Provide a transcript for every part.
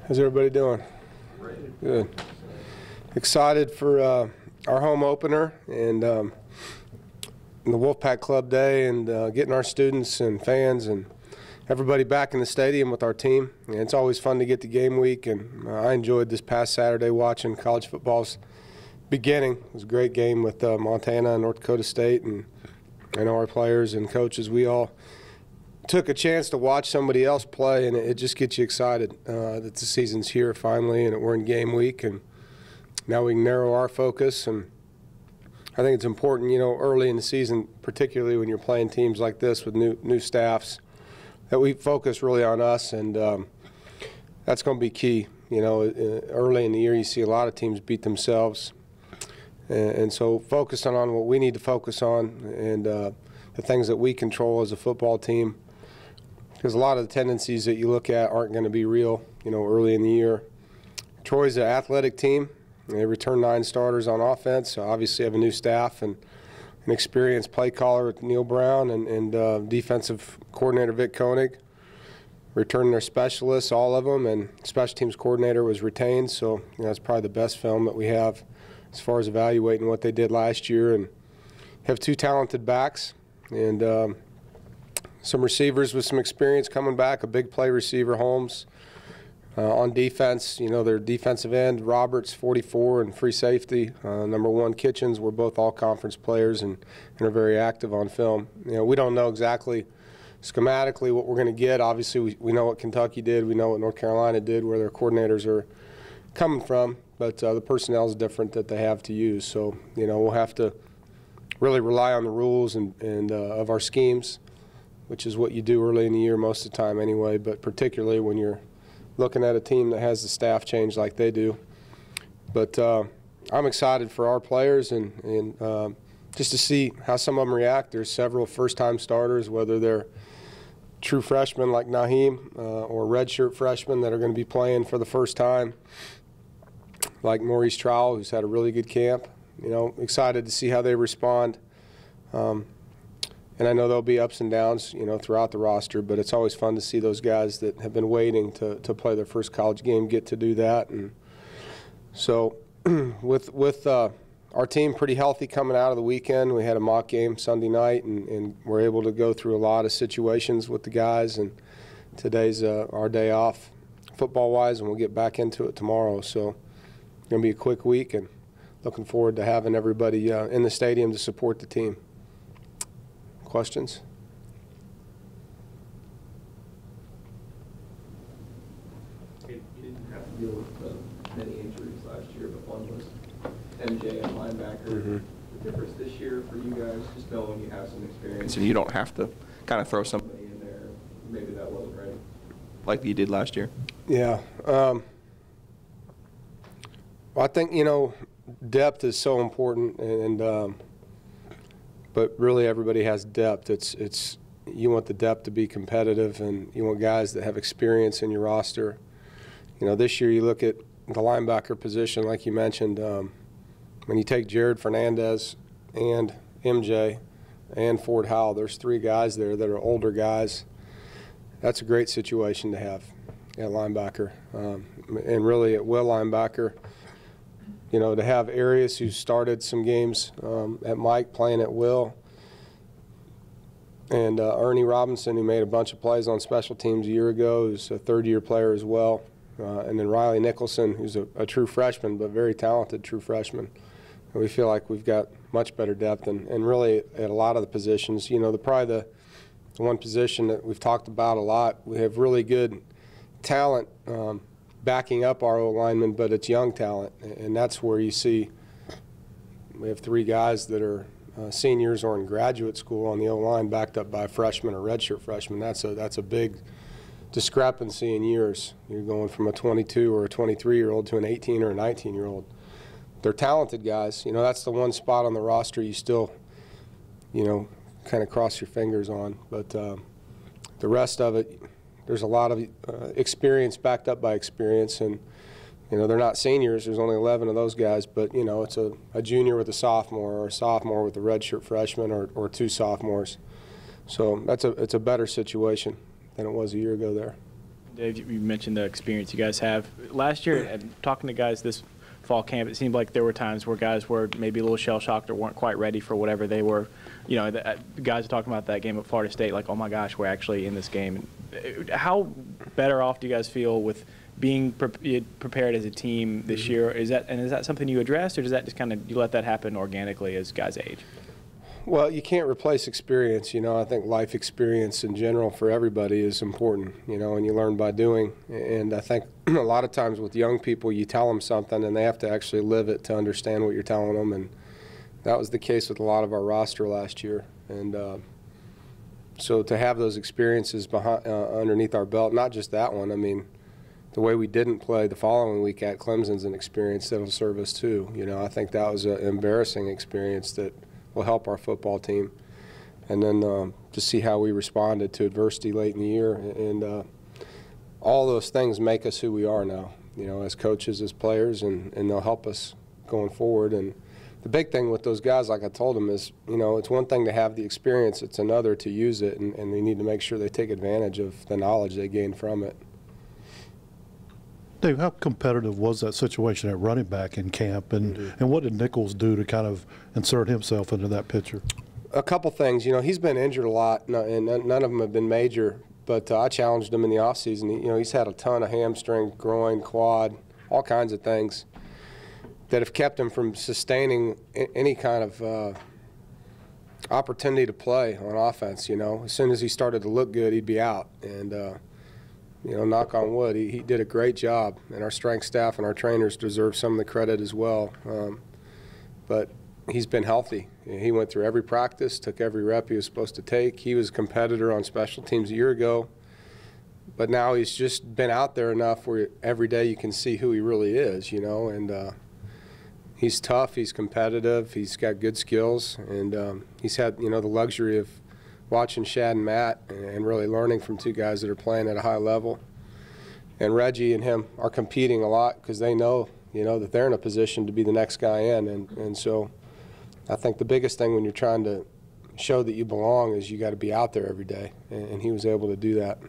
How's everybody doing? Good. Excited for our home opener and the Wolfpack Club Day and getting our students and fans and everybody back in the stadium with our team. And it's always fun to get to game week, and I enjoyed this past Saturday watching college football's beginning. It was a great game with Montana and North Dakota State, and I know our players and coaches, we all took a chance to watch somebody else play, and it just gets you excited that the season's here finally and we're in game week, and now we can narrow our focus. And I think it's important, you know, early in the season, particularly when you're playing teams like this with new staffs, that we focus really on us, and that's going to be key. You know, early in the year you see a lot of teams beat themselves, and so focusing on what we need to focus on and the things that we control as a football team, because a lot of the tendencies that you look at aren't going to be real, you know, early in the year. Troy's an athletic team. They returned 9 starters on offense, so obviously have a new staff and an experienced play caller with Neil Brown and defensive coordinator Vic Koenig. Returned their specialists, all of them, and special teams coordinator was retained, so you know, it's probably the best film that we have as far as evaluating what they did last year. And have 2 talented backs and some receivers with some experience coming back, a big play receiver, Holmes. On defense, you know, their defensive end, Roberts, 44, and free safety, number 1, Kitchens, were both all-conference players and are very active on film. You know, we don't know exactly schematically what we're going to get. Obviously, we know what Kentucky did. We know what North Carolina did, where their coordinators are coming from, but the personnel is different that they have to use. So, you know, we'll have to really rely on the rules and of our schemes, which is what you do early in the year most of the time anyway, but particularly when you're looking at a team that has the staff change like they do. But I'm excited for our players and just to see how some of them react. There's several first-time starters, whether they're true freshmen like Naheem or redshirt freshmen that are going to be playing for the first time, like Maurice Trowell, who's had a really good camp. You know, excited to see how they respond. And I know there'll be ups and downs, you know, throughout the roster, but it's always fun to see those guys that have been waiting to play their first college game get to do that. And so with our team pretty healthy coming out of the weekend, we had a mock game Sunday night, and we're able to go through a lot of situations with the guys, and today's our day off football-wise, and we'll get back into it tomorrow. So it's going to be a quick week, and looking forward to having everybody in the stadium to support the team. Questions? You didn't have to deal with many injuries last year, but one was MJ and linebacker. Mm-hmm. The difference this year for you guys, just knowing you have some experience and you don't have to kind of throw somebody in there, maybe that wasn't right, like you did last year. Yeah. Well, I think, you know, depth is so important, and but really everybody has depth. It's you want the depth to be competitive, and you want guys that have experience in your roster. You know, this year you look at the linebacker position, like you mentioned, when you take Jared Fernandez and MJ and Ford Howell, there's 3 guys there that are older guys. That's a great situation to have at linebacker. And really at will linebacker, you know, to have Arias, who started some games at Mike playing at will, and Ernie Robinson, who made a bunch of plays on special teams a year ago, who's a 3rd-year player as well, and then Riley Nicholson, who's a true freshman, but very talented true freshman. And we feel like we've got much better depth, and really at a lot of the positions. You know, probably the one position that we've talked about a lot, we have really good talent backing up our O-linemen, but it's young talent, and that's where you see we have 3 guys that are seniors or in graduate school on the O-line, backed up by a freshman or redshirt freshman. That's a big discrepancy in years. You're going from a 22 or a 23-year-old to an 18 or a 19-year-old. They're talented guys. You know, that's the one spot on the roster you still, you know, kind of cross your fingers on. But the rest of it, there's a lot of experience backed up by experience, and you know, they're not seniors. There's only 11 of those guys, but you know, it's a junior with a sophomore, or a sophomore with a redshirt freshman, or 2 sophomores. So it's a better situation than it was a year ago there. Dave, you mentioned the experience you guys have. Last year, and talking to guys this fall camp, it seemed like there were times where guys were maybe a little shell-shocked or weren't quite ready for whatever they were. You know, the guys are talking about that game at Florida State, like, oh my gosh, we're actually in this game. How better off do you guys feel with being prepared as a team this year? Is that something you addressed, or does that just kind of you let that happen organically as guys age? Well, you can't replace experience. You know, I think life experience in general for everybody is important, you know, and you learn by doing. And I think a lot of times with young people, you tell them something and they have to actually live it to understand what you're telling them. And that was the case with a lot of our roster last year. And so to have those experiences underneath our belt, not just that one, I mean, the way we didn't play the following week at Clemson's an experience that'll serve us too. You know, I think that was an embarrassing experience that will help our football team. And then to see how we responded to adversity late in the year. And all those things make us who we are now, you know, as coaches, as players, and they'll help us going forward. And the big thing with those guys, like I told them, is, you know, it's one thing to have the experience, it's another to use it, and they need to make sure they take advantage of the knowledge they gain from it. Dave, how competitive was that situation at running back in camp, and what did Nichols do to kind of insert himself into that picture? A couple things. You know, he's been injured a lot, and none of them have been major, but I challenged him in the offseason. You know, he's had a ton of hamstring, groin, quad, all kinds of things that have kept him from sustaining any kind of opportunity to play on offense. You know, as soon as he started to look good, he'd be out. And you know, knock on wood, he did a great job, and our strength staff and our trainers deserve some of the credit as well. But he's been healthy. He went through every practice, took every rep he was supposed to take. He was a competitor on special teams a year ago, but now he's just been out there enough where every day you can see who he really is, you know, and he's tough, he's competitive, he's got good skills, and he's had, you know, the luxury of watching Shad and Matt and really learning from two guys that are playing at a high level. And Reggie and him are competing a lot because they know, you know, that they're in a position to be the next guy in. And so I think the biggest thing when you're trying to show that you belong is you got to be out there every day, and he was able to do that.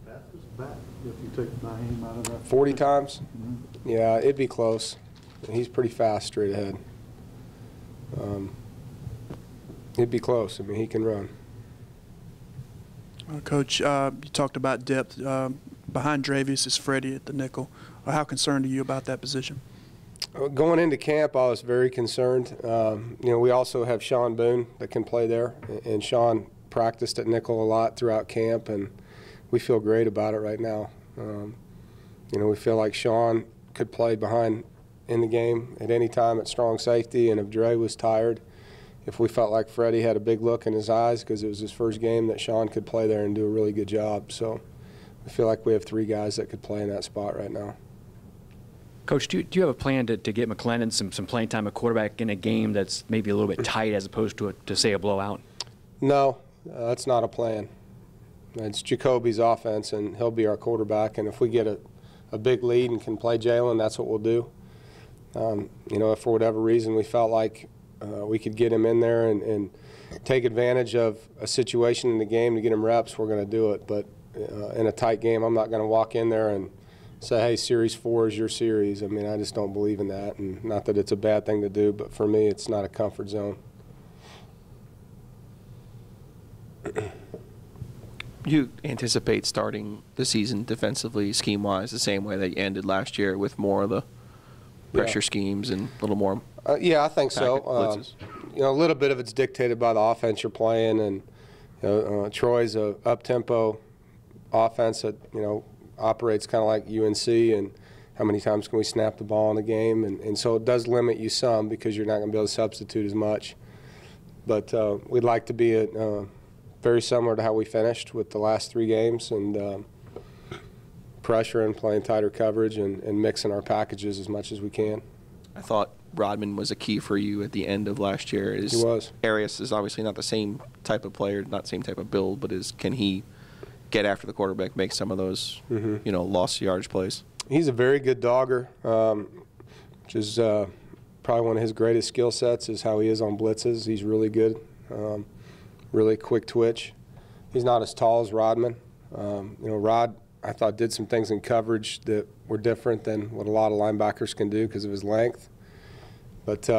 Fastest back if you took Naeem out of that. 40 times? Mm-hmm. Yeah, it'd be close. He's pretty fast straight ahead. It'd be close. I mean, he can run. Coach, you talked about depth. Behind Dravius is Freddie at the nickel. How concerned are you about that position? Going into camp, I was very concerned. You know, we also have Sean Boone that can play there, and Sean practiced at nickel a lot throughout camp, and we feel great about it right now. You know, we feel like Sean could play behind in the game at any time at strong safety, and if Dre was tired, if we felt like Freddie had a big look in his eyes because it was his first game, that Sean could play there and do a really good job. So we feel like we have three guys that could play in that spot right now. Coach, do you have a plan to get McClendon some playing time at quarterback in a game that's maybe a little bit tight as opposed to, say, a blowout? No, that's not a plan. It's Jacoby's offense, and he'll be our quarterback. And if we get a big lead and can play Jalen, that's what we'll do. You know, if for whatever reason we felt like we could get him in there and take advantage of a situation in the game to get him reps, we're going to do it. But in a tight game, I'm not going to walk in there and say, hey, Series 4 is your series. I mean, I just don't believe in that. And not that it's a bad thing to do, but for me, it's not a comfort zone. You anticipate starting the season defensively, scheme-wise, the same way that you ended last year with more of the pressure schemes and a little more yeah, I think so. You know, a little bit of it's dictated by the offense you're playing, and you know, Troy's a up-tempo offense that, you know, operates kind of like UNC, and how many times can we snap the ball in the game, and so it does limit you some because you're not going to be able to substitute as much. But we'd like to be very similar to how we finished with the last 3 games, and pressure and playing tighter coverage and mixing our packages as much as we can. I thought Rodman was a key for you at the end of last year. He was. Arias is obviously not the same type of player, not the same type of build, but can he get after the quarterback, make some of those, you know, lost yardage plays? He's a very good dogger, which is probably one of his greatest skill sets is how he is on blitzes. He's really good, really quick twitch. He's not as tall as Rodman. You know, Rod I thought did some things in coverage that were different than what a lot of linebackers can do because of his length. But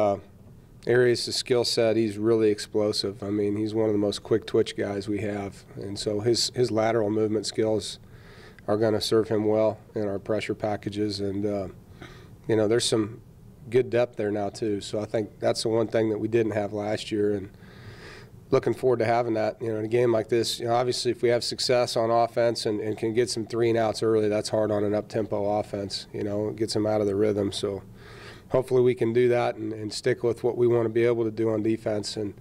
Arias' skill set, he's really explosive. I mean, he's one of the most quick twitch guys we have. And so his lateral movement skills are going to serve him well in our pressure packages. And, you know, there's some good depth there now too. So I think that's the one thing that we didn't have last year. And looking forward to having that, you know, in a game like this. You know, obviously if we have success on offense and can get some 3-and-outs early, that's hard on an up-tempo offense. You know, it gets them out of the rhythm. So hopefully we can do that and stick with what we want to be able to do on defense. And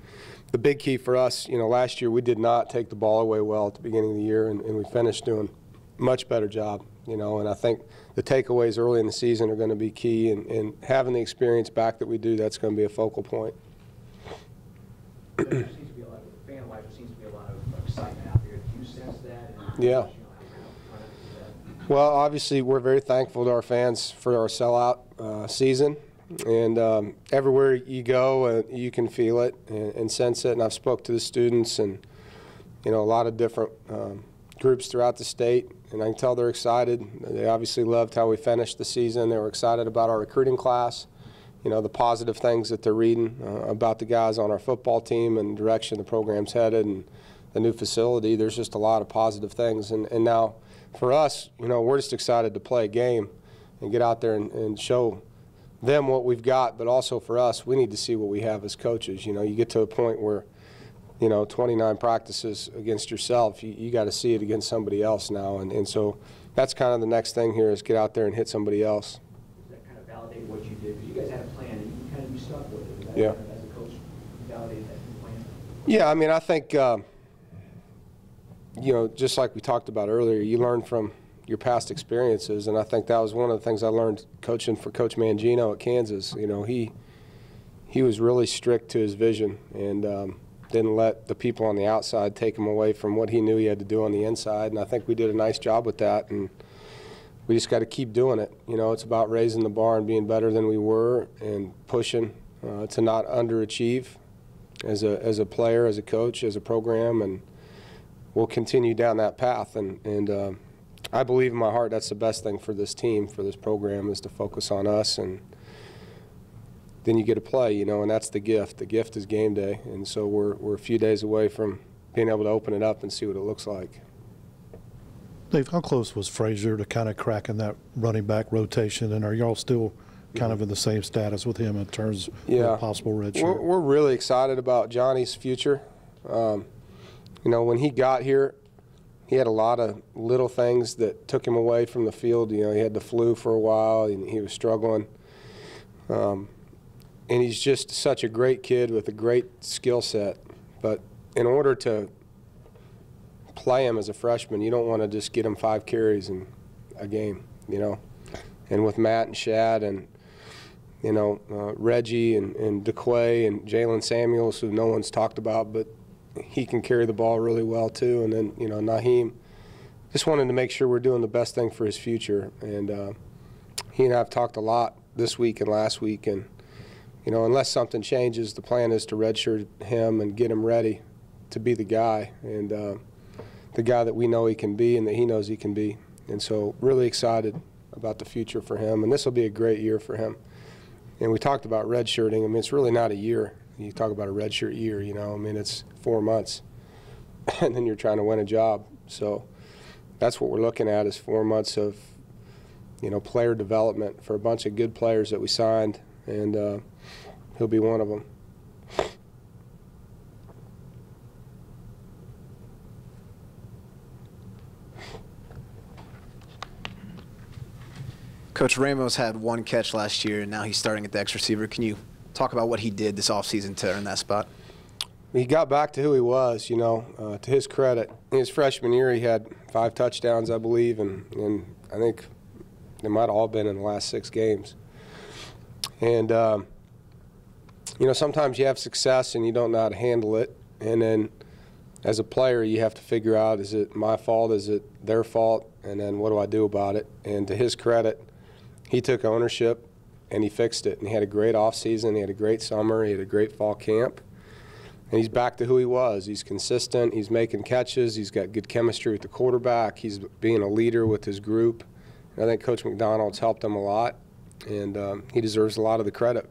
the big key for us, you know, last year we did not take the ball away well at the beginning of the year, and we finished doing a much better job, you know. And I think the takeaways early in the season are going to be key, and having the experience back that we do, that's going to be a focal point. There seems to be a lot of, fan-wise, there seems to be a lot of excitement out there. Do you sense that? And Yeah. Well, obviously, we're very thankful to our fans for our sellout season. And everywhere you go, you can feel it and sense it. And I've spoke to the students and, you know, a lot of different groups throughout the state. And I can tell they're excited. They obviously loved how we finished the season. They were excited about our recruiting class, you know, the positive things that they're reading about the guys on our football team and the direction the program's headed and the new facility. There's just a lot of positive things. And now, for us, you know, we're just excited to play a game and get out there and show them what we've got. But also for us, we need to see what we have as coaches. You know, you get to a point where, you know, 29 practices against yourself, you got to see it against somebody else now. And so that's kind of the next thing here is get out there and hit somebody else. Does that kind of validate what you did? Because you guys had a plan and you stuck with it. That Yeah. Kind of, as a coach, validate that plan? Yeah, I mean, I think you know, just like we talked about earlier, you learn from your past experiences, and I think that was one of the things I learned coaching for Coach Mangino at Kansas. You know, he was really strict to his vision and didn't let the people on the outside take him away from what he knew he had to do on the inside, and I think we did a nice job with that, and we just got to keep doing it. You know, it's about raising the bar and being better than we were and pushing to not underachieve as a player, as a coach, as a program, and we'll continue down that path. And I believe in my heart that's the best thing for this team, for this program, is to focus on us, and then you get to play, you know, and that's the gift. The gift is game day, and so we're a few days away from being able to open it up and see what it looks like. Dave, how close was Frazier to kind of cracking that running back rotation, and are y'all still kind of in the same status with him in terms of a possible redshirt? We're really excited about Johnny's future. You know, when he got here, he had a lot of little things that took him away from the field. You know, he had the flu for a while, and he was struggling. And he's just such a great kid with a great skill set. But in order to play him as a freshman, you don't want to just get him 5 carries in a game, you know. And with Matt and Shad and, you know, Reggie and DeQuay and Jalen Samuels, who no one's talked about, but he can carry the ball really well too. And then, you know, Naheem, just wanted to make sure we're doing the best thing for his future. And he and I have talked a lot this week and last week. And, you know, unless something changes, the plan is to redshirt him and get him ready to be the guy, and the guy that we know he can be and that he knows he can be. And so really excited about the future for him. And this will be a great year for him. And we talked about redshirting. I mean, it's really not a year. You talk about a redshirt year, you know. I mean, it's 4 months, and then you're trying to win a job. So that's what we're looking at, is 4 months of, you know, player development for a bunch of good players that we signed, and he'll be one of them. Coach Ramos had 1 catch last year, and now he's starting at the X receiver. Can you talk about what he did this offseason to earn that spot? He got back to who he was, you know, to his credit. In his freshman year, he had 5 touchdowns, I believe, and I think they might have all been in the last 6 games. And, you know, sometimes you have success and you don't know how to handle it. And then as a player, you have to figure out, is it my fault, is it their fault, and then what do I do about it? And to his credit, he took ownership and he fixed it. And he had a great offseason, he had a great summer, he had a great fall camp. And he's back to who he was. He's consistent. He's making catches. He's got good chemistry with the quarterback. He's being a leader with his group. And I think Coach McDonald's helped him a lot, and he deserves a lot of the credit,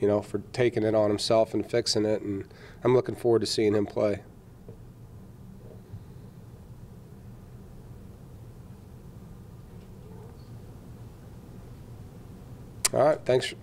you know, for taking it on himself and fixing it. And I'm looking forward to seeing him play. All right, thanks